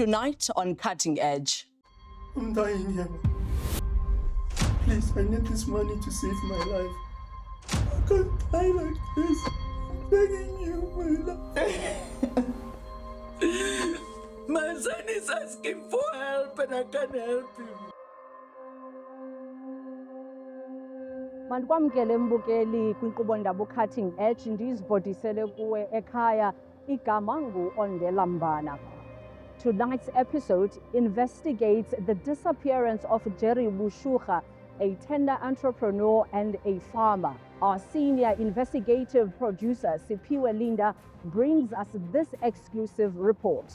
tonight on Cutting Edge. I'm dying here. Please, I need this money to save my life. I can't die like this. I'm begging you, my love. My son is asking for help and I can't help him. Mandikwamkele mbukeli kwinkqubo ndaba Cutting Edge ndizibhodisele kuwe ekhaya igama ngu-Ondela Mbana. Tonight's episode investigates the disappearance of Jerry Boshoga, a tender entrepreneur and a farmer. Our senior investigative producer, Sipiwe Linda, brings us this exclusive report.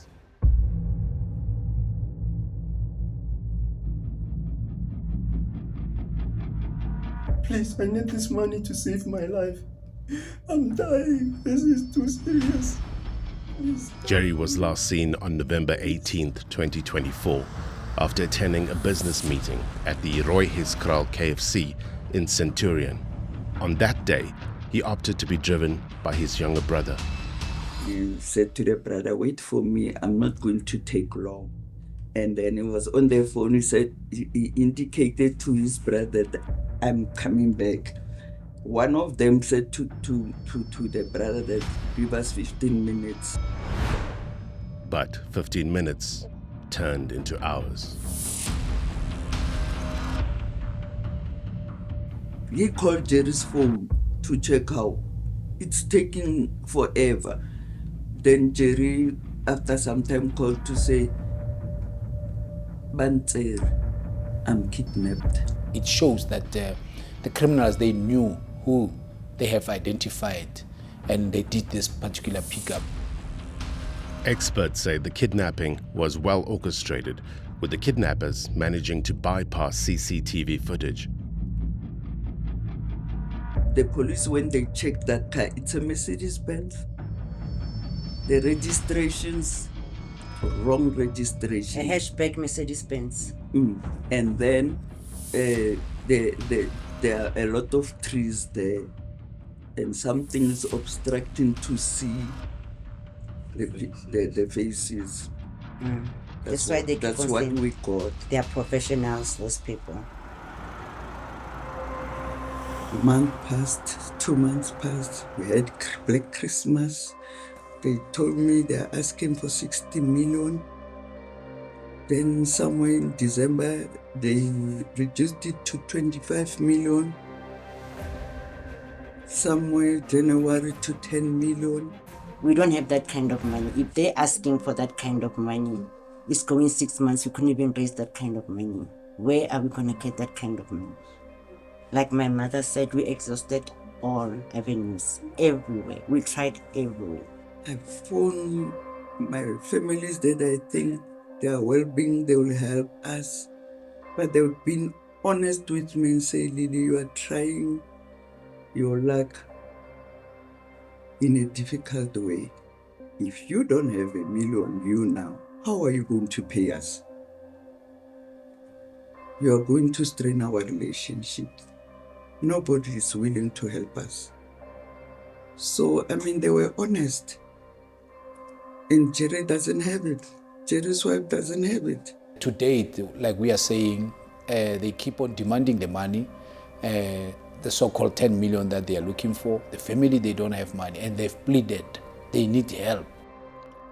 Please, I need this money to save my life. I'm dying. This is too serious. Please. Jerry was last seen on November 18th, 2024, after attending a business meeting at the Roy Hiskral KFC in Centurion. On that day, he opted to be driven by his younger brother. He said to the brother, wait for me, I'm not going to take long. And then he was on the phone, he said, he indicated to his brother that I'm coming back. One of them said to the brother that give us 15 minutes. But 15 minutes turned into hours. He called Jerry's phone to check out. It's taking forever. Then Jerry, after some time, called to say, Banter, I'm kidnapped. It shows that the criminals, they knew who they have identified and they did this particular pickup. Experts say the kidnapping was well orchestrated, with the kidnappers managing to bypass CCTV footage. The police, when they checked that car, it's a Mercedes-Benz. The registrations, wrong registration. A hatchback Mercedes-Benz. And then there are a lot of trees there, and something's obstructing to see the faces. That's why they keep That's on what saying we got. They are professionals, those people. A month passed, 2 months passed. We had Black Christmas. They told me they're asking for 60 million. Then somewhere in December, they reduced it to 25 million. Somewhere January to 10 million. We don't have that kind of money. If they're asking for that kind of money, it's going 6 months, we couldn't even raise that kind of money. Where are we going to get that kind of money? Like my mother said, we exhausted all avenues, everywhere. We tried everywhere. I phoned my families that I think they are well-being, they will help us. But they've been honest with me and say, Lily, you are trying your luck in a difficult way. If you don't have $1 million now, how are you going to pay us? You are going to strain our relationship. Nobody is willing to help us. So, they were honest. And Jerry doesn't have it. Jerry's wife doesn't have it. To date, like we are saying, they keep on demanding the money, the so-called 10 million that they are looking for. The family, they don't have money, and they've pleaded. They need help.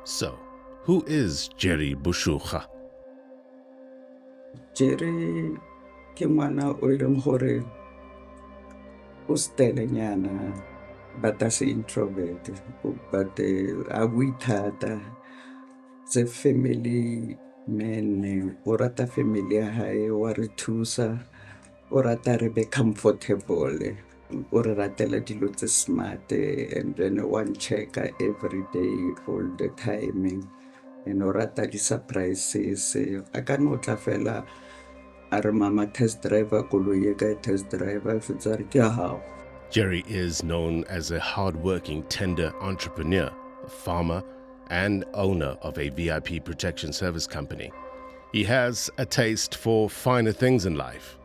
So, who is Jerry Boshoga? Jerry ke ngwana o leng gore o stelenyana, but as an introvert, but a buithata. The family man, o rata family ya hae, wa re thusa, o rata re be comfortable, o re ratela dilo tse smart, and then one checker every day, all the time, and o rata di surprises. A ka no tla fela a re mama test driver koloi e ka test driver fetsa re ke ya hao. Jerry is known as a hard-working tender entrepreneur, a farmer, and owner of a VIP protection service company. He has a taste for finer things in life.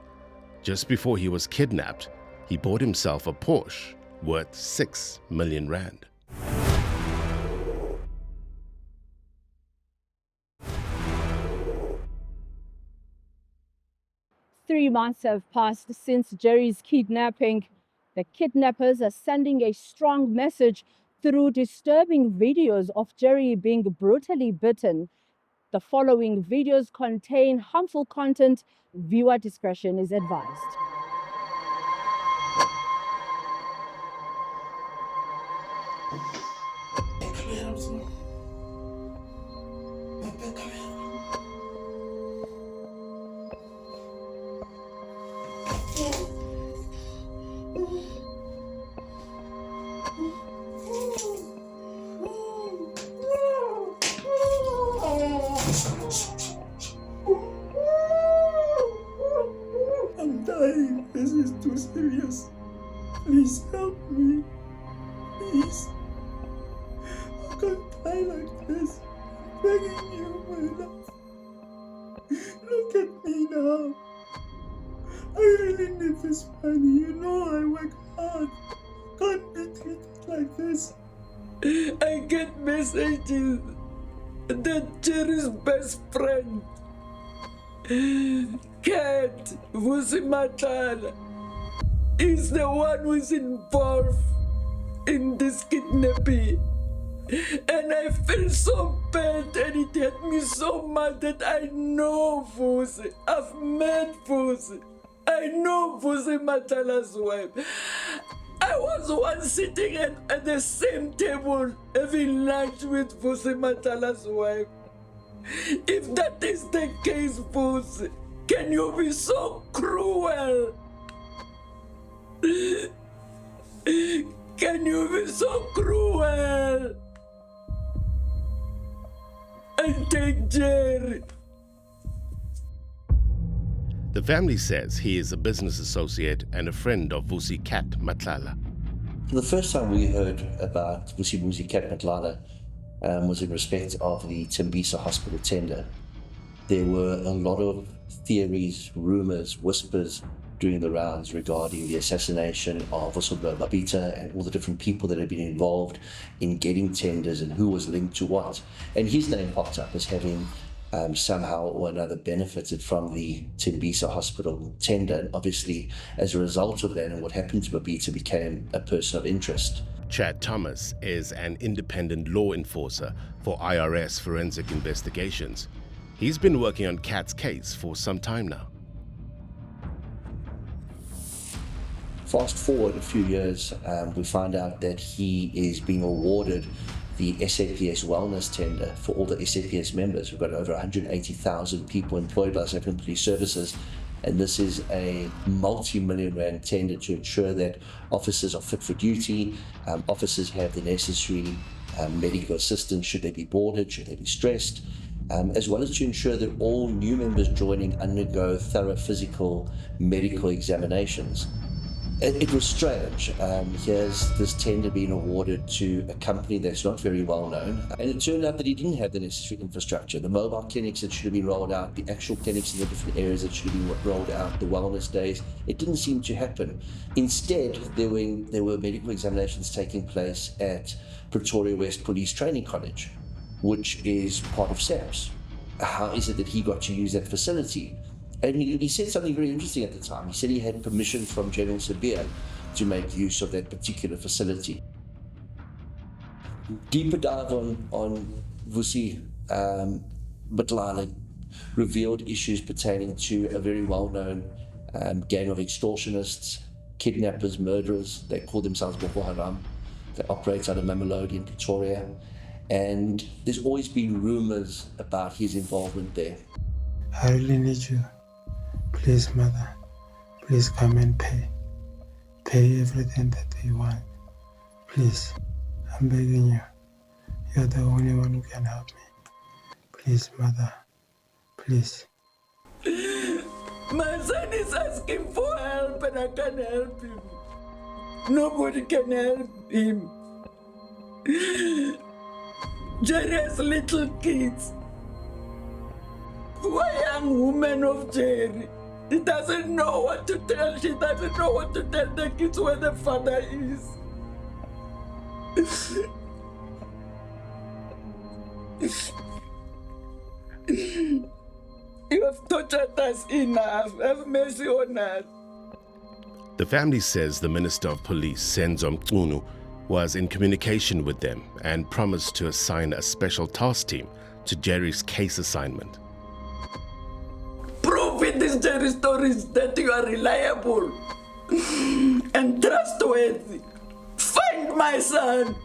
Just before he was kidnapped, he bought himself a Porsche worth 6 million rand. 3 months have passed since Jerry's kidnapping. The kidnappers are sending a strong message through disturbing videos of Jerry being brutally bitten. The following videos contain harmful content. Viewer discretion is advised. I'm dying. This is too serious. Please help me. Please. I can't die like this. I'm begging you, my love. Look at me now. I really need this money. You know I work hard. I can't be treated like this. I get messages that Jerry's best friend, Cat Vusi Matlala, is the one who is involved in this kidnapping. And I feel so bad, and it hurt me so much that I know Vusi. I've met Vusi. I know Vusi Matlala's wife. I was once sitting at the same table having lunch with Vusi Matlala's wife. If that is the case, Vusi, can you be so cruel? Can you be so cruel? And take Jerry. The family says he is a business associate and a friend of Vusi Cat Matlala. The first time we heard about Vusi Cat Matlala was in respect of the Tembisa hospital tender. There were a lot of theories, rumors, whispers doing the rounds regarding the assassination of Boshoga and all the different people that had been involved in getting tenders and who was linked to what. And his name popped up as having somehow or another benefited from the Tembisa hospital tender. And obviously, as a result of that and what happened to Babita, became a person of interest. Chad Thomas is an independent law enforcer for IRS Forensic Investigations. He's been working on Cat's case for some time now. Fast forward a few years, we find out that he is being awarded the SAPS wellness tender for all the SAPS members. We've got over 180,000 people employed by South African Police Services, and this is a multi-million rand tender to ensure that officers are fit for duty, officers have the necessary medical assistance should they be boarded, should they be stressed, as well as to ensure that all new members joining undergo thorough physical medical examinations. It was strange. Here's this tender being awarded to a company that's not very well known. And it turned out that he didn't have the necessary infrastructure. The mobile clinics that should have been rolled out, the actual clinics in the different areas that should have been rolled out, the wellness days, it didn't seem to happen. Instead, there were medical examinations taking place at Pretoria West Police Training College, which is part of SABC. How is it that he got to use that facility? And he said something very interesting at the time. He said he had permission from General Sabir to make use of that particular facility. Deeper dive on Vusi Matlala revealed issues pertaining to a very well-known gang of extortionists, kidnappers, murderers. They call themselves Boko Haram. They operate out of Mamelodi in Pretoria. And there's always been rumors about his involvement there. I really need you. Please, mother, please come and pay. Pay everything that they want. Please, I'm begging you. You're the only one who can help me. Please, mother, please. My son is asking for help and I can't help him. Nobody can help him. Jerry has little kids. Poor young woman of Jerry. He doesn't know what to tell. She doesn't know what to tell the kids where the father is. You have tortured us enough. Have mercy on us. The family says the Minister of Police, Senzo Mchunu, was in communication with them and promised to assign a special task team to Jerry's case assignment. Prove with these Jerry stories that you are reliable and trustworthy. Find my son.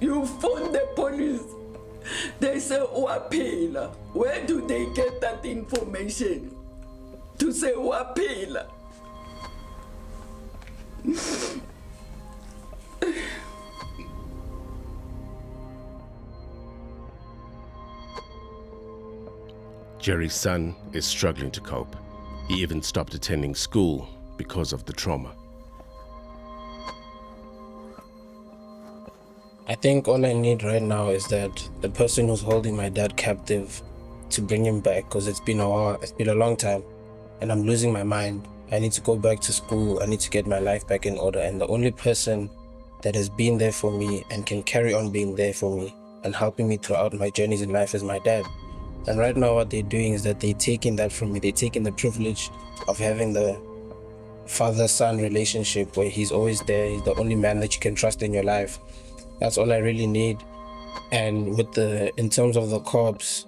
You phone the police. They say Wapila. Where do they get that information? To say Wapila. Jerry's son is struggling to cope. He even stopped attending school because of the trauma. I think all I need right now is that the person who's holding my dad captive to bring him back, because it's been a while, it's been a long time, and I'm losing my mind. I need to go back to school. I need to get my life back in order. And the only person that has been there for me and can carry on being there for me and helping me throughout my journeys in life is my dad. And right now what they're doing is that they're taking that from me. They're taking the privilege of having the father-son relationship where he's always there. He's the only man that you can trust in your life. That's all I really need. And in terms of the cops,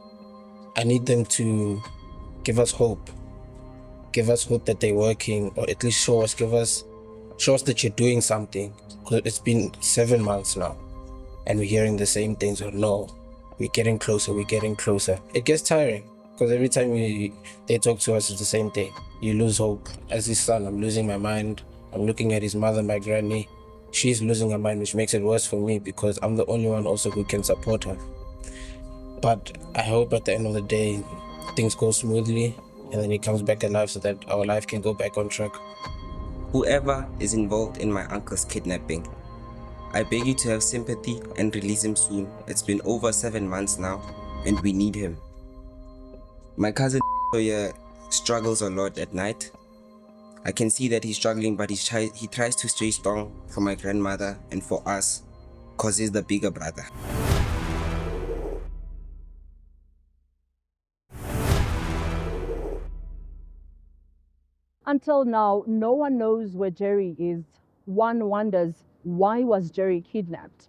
I need them to give us hope. Give us hope that they're working, or at least show us that you're doing something. Because it's been 7 months now, and we're hearing the same things. Or no, we're getting closer. It gets tiring because every time they talk to us, it's the same thing. You lose hope. As his son, I'm losing my mind. I'm looking at his mother, my granny. She's losing her mind, which makes it worse for me because I'm the only one also who can support her. But I hope at the end of the day, things go smoothly and then he comes back alive so that our life can go back on track. Whoever is involved in my uncle's kidnapping, I beg you to have sympathy and release him soon. It's been over 7 months now and we need him. My cousin here struggles a lot at night. I can see that he's struggling, but he tries to stay strong for my grandmother and for us, cause he's the bigger brother. Until now, no one knows where Jerry is. One wonders, why was Jerry kidnapped?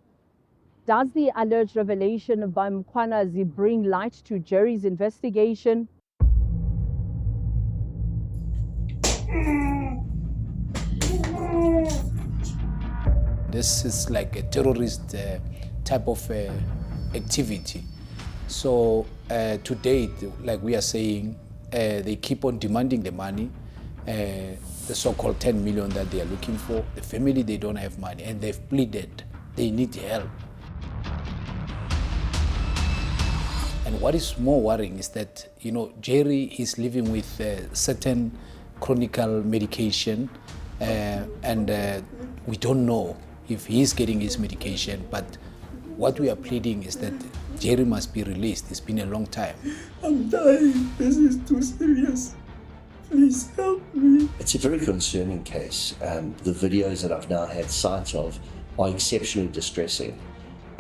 Does the alleged revelation by Mkhwanazi bring light to Jerry's investigation? This is like a terrorist type of activity. So to date, like we are saying, they keep on demanding the money, the so-called 10 million that they are looking for. The family, they don't have money and they've pleaded. They need help. And what is more worrying is that, Jerry is living with certain chronic medication and we don't know if he is getting his medication, but what we are pleading is that Jerry must be released. It's been a long time. I'm dying. This is too serious. Please help me. It's a very concerning case. The videos that I've now had sight of are exceptionally distressing.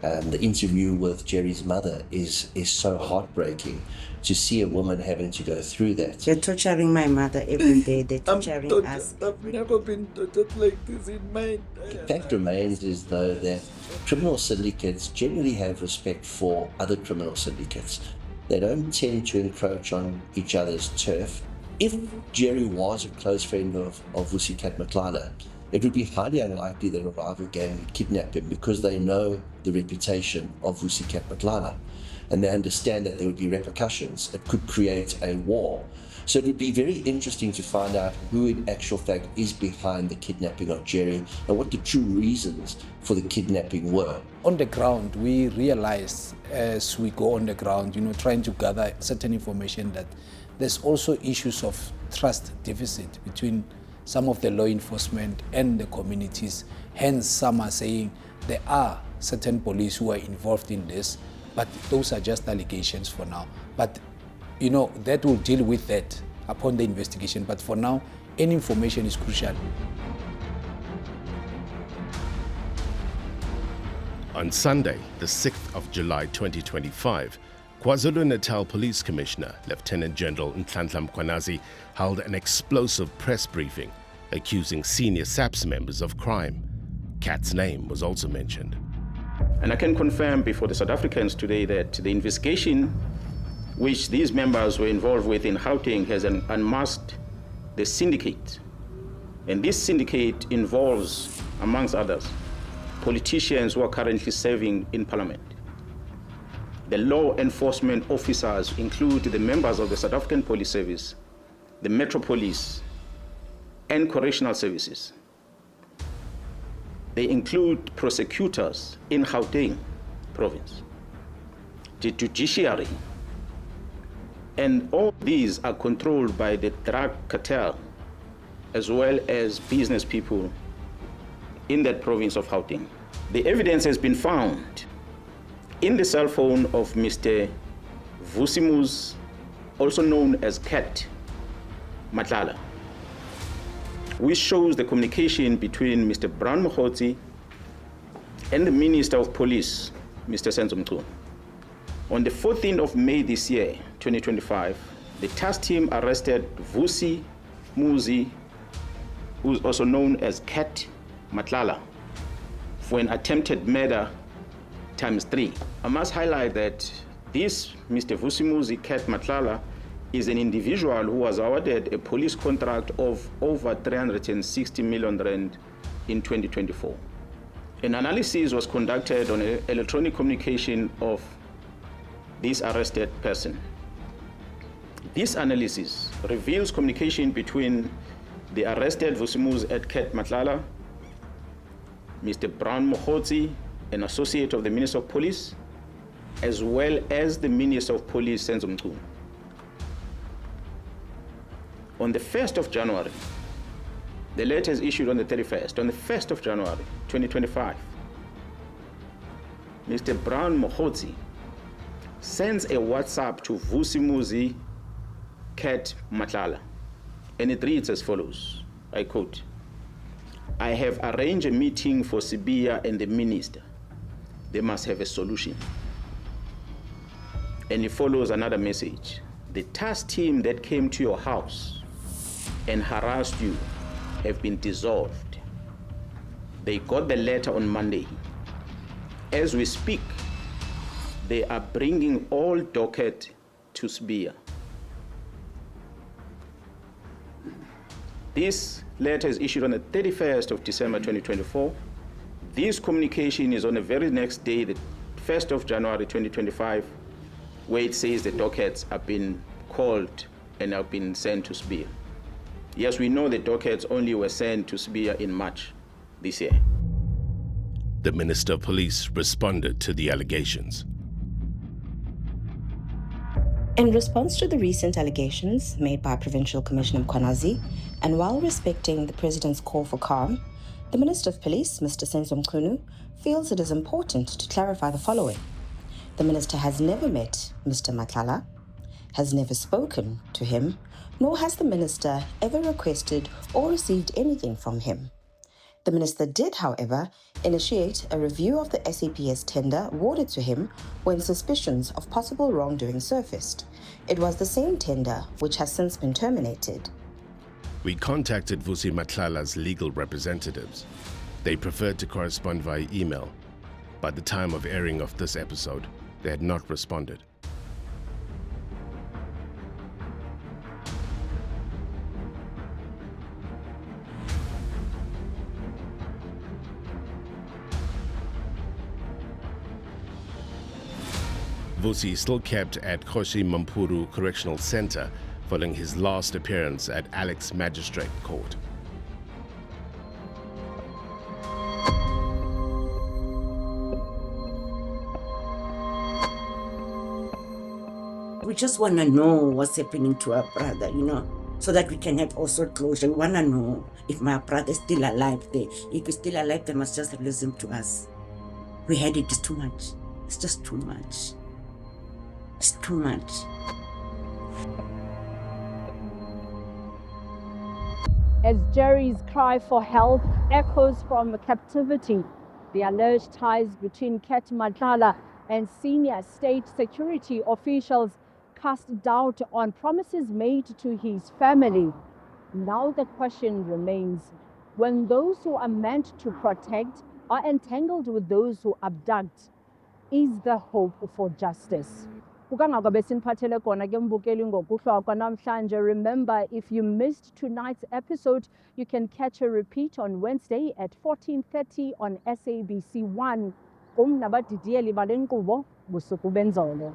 The interview with Jerry's mother is so heartbreaking to see a woman having to go through that. They're torturing my mother every day. They're torturing us. I've never been tortured like this in my The fact remains is though that criminal syndicates generally have respect for other criminal syndicates. They don't tend to encroach on each other's turf. If Jerry was a close friend of Vusi Matlala, it would be highly unlikely that a rival gang would kidnap him because they know the reputation of Vusi Matlala and they understand that there would be repercussions that could create a war. So it would be very interesting to find out who in actual fact is behind the kidnapping of Jerry and what the true reasons for the kidnapping were. On the ground, we realize as we go on the ground, trying to gather certain information that there's also issues of trust deficit between some of the law enforcement and the communities. Hence, some are saying there are certain police who are involved in this, but those are just allegations for now. But, that will deal with that upon the investigation. But for now, any information is crucial. On Sunday, the 6th of July 2025, KwaZulu-Natal Police Commissioner Lieutenant General Nhlanhla Mkhwanazi held an explosive press briefing accusing senior SABC members of crime. Kat's name was also mentioned. And I can confirm before the South Africans today that the investigation which these members were involved with in Gauteng has unmasked the syndicate. And this syndicate involves, amongst others, politicians who are currently serving in Parliament. The law enforcement officers include the members of the South African Police Service, the Metro Police, and correctional services. They include prosecutors in Gauteng province, the judiciary, and all these are controlled by the drug cartel as well as business people in that province of Gauteng. The evidence has been found in the cell phone of Mr. Vusi, also known as Cat Matlala, which shows the communication between Mr. Brown Mokhotsi and the Minister of Police, Mr. Senzo Mchunu. On the 14th of May this year, 2025, the task team arrested Vusi Muzi, who's also known as Cat Matlala, for an attempted murder ×3. I must highlight that this Mr. Vusi Muzi Cat Matlala is an individual who was awarded a police contract of over 360 million rand in 2024. An analysis was conducted on electronic communication of this arrested person. This analysis reveals communication between the arrested Vusi at Cat Matlala, Mr. Brown Mokhotsi, an associate of the Minister of Police, as well as the Minister of Police, Senzo Mchunu. On the 1st of January, the letter is issued on the 31st. On the 1st of January, 2025, Mr. Brown Mokhotsi sends a WhatsApp to Vusi Muzi Cat Matlala, and it reads as follows, I quote, "I have arranged a meeting for Sibiya and the minister. They must have a solution." And it follows another message. "The task team that came to your house and harassed you have been dissolved. They got the letter on Monday. As we speak, they are bringing all docket to Sibiya." This letter is issued on the 31st of December 2024. This communication is on the very next day, the 1st of January 2025, where it says the dockets have been called and have been sent to Sibiya. Yes, we know the dockets only were sent to Sibiya in March this year. The Minister of Police responded to the allegations. In response to the recent allegations made by Provincial Commissioner Mkhwanazi, and while respecting the President's call for calm, the Minister of Police, Mr. Senzo Mchunu, feels it is important to clarify the following. The Minister has never met Mr. Matlala, has never spoken to him, nor has the Minister ever requested or received anything from him. The Minister did, however, initiate a review of the SABC tender awarded to him when suspicions of possible wrongdoing surfaced. It was the same tender which has since been terminated. We contacted Vusi Matlala's legal representatives. They preferred to correspond via email. By the time of airing of this episode, they had not responded. Vusi is still kept at Khoshi Mampuru Correctional Center following his last appearance at Alex Magistrate Court. We just want to know what's happening to our brother, so that we can have also closure. We want to know if my brother is still alive there. If he's still alive, they must just release him to us. We had it. It's too much. It's just too much. It's too much. As Jerry's cry for help echoes from captivity, the alleged ties between Cat Matlala and senior state security officials cast doubt on promises made to his family. Now the question remains, when those who are meant to protect are entangled with those who abduct, is there hope for justice? Kukangaka besiniphathele kona ke mbukeli ngokuhlwa kwanamhlanje. Remember, if you missed tonight's episode, you can catch a repeat on Wednesday at 14:30 on SABC 1. Kum nabadidiyeli bale nkqubo, busuku benzolo.